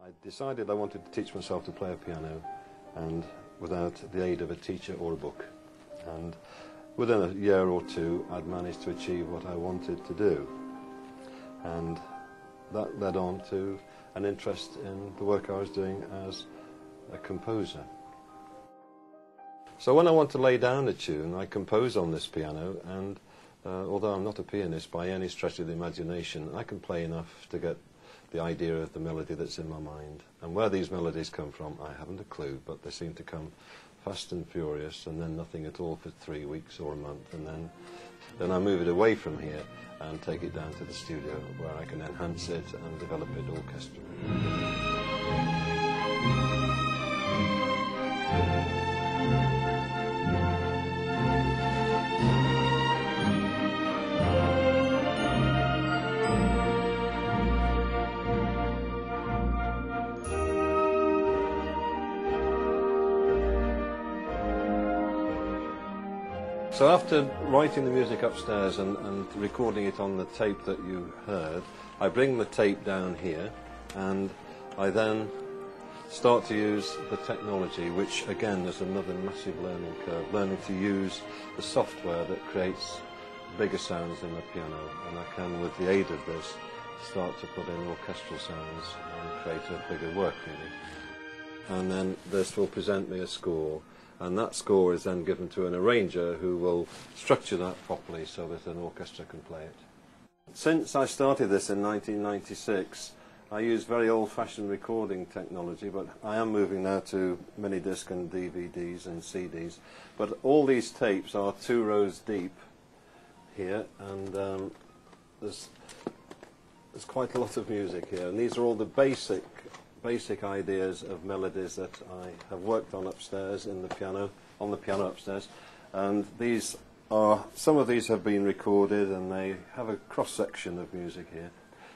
I decided I wanted to teach myself to play a piano, and without the aid of a teacher or a book. And within a year or two I'd managed to achieve what I wanted to do, and that led on to an interest in the work I was doing as a composer. So when I want to lay down a tune, I compose on this piano, and although I'm not a pianist by any stretch of the imagination, I can play enough to get the idea of the melody that's in my mind. And where these melodies come from, I haven't a clue, but they seem to come fast and furious, and then nothing at all for 3 weeks or a month, and then I move it away from here and take it down to the studio where I can enhance it and develop it orchestrally. So after writing the music upstairs and recording it on the tape that you heard, I bring the tape down here, and I then start to use the technology, which again is another massive learning curve, learning to use the software that creates bigger sounds in the piano. And I can, with the aid of this, start to put in orchestral sounds and create a bigger work, really. And then this will present me a score, and that score is then given to an arranger who will structure that properly so that an orchestra can play it. Since I started this in 1996, I use very old-fashioned recording technology, but I am moving now to mini-disc and DVDs and CDs. But all these tapes are 2 rows deep here, and there's quite a lot of music here, and these are all the basic ideas of melodies that I have worked on upstairs on the piano upstairs, and some of these have been recorded, and they have a cross-section of music here.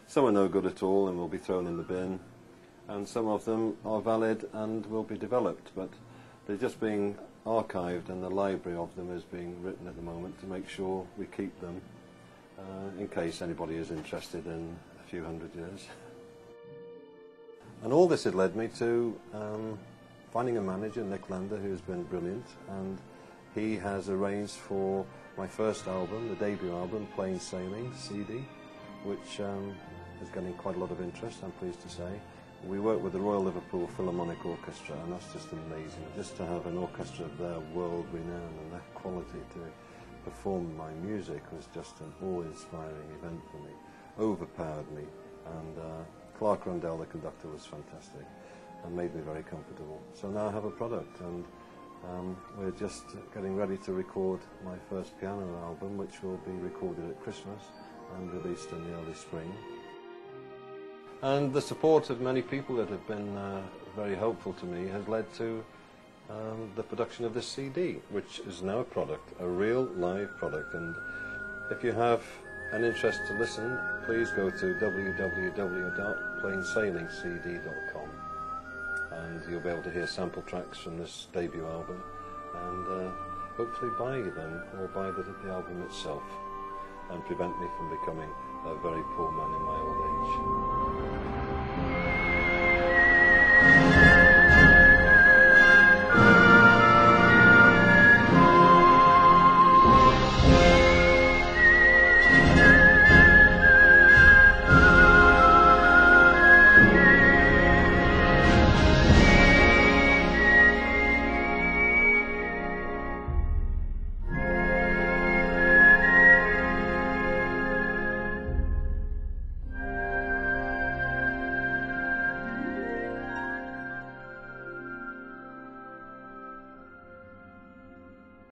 Some are no good at all and will be thrown in the bin, and some of them are valid and will be developed, but they're just being archived, and the library of them is being written at the moment to make sure we keep them in case anybody is interested in a few hundred years. And all this had led me to finding a manager, Nick Lander, who's been brilliant, and he has arranged for my first album, the debut album, Plain Sailing CD, which is getting quite a lot of interest, I'm pleased to say. We work with the Royal Liverpool Philharmonic Orchestra, and that's just amazing. Just to have an orchestra of their world renown and that quality to perform my music was just an awe-inspiring event for me, overpowered me, and Clark Rundell, the conductor, was fantastic and made me very comfortable. So now I have a product, and we're just getting ready to record my first piano album, which will be recorded at Christmas and released in the early spring. And the support of many people that have been very helpful to me has led to the production of this CD, which is now a product, a real live product. And if you have an interest to listen, please go to www.plainsailingcd.com, and you'll be able to hear sample tracks from this debut album, and hopefully buy them or buy the album itself, and prevent me from becoming a very poor man in my old age.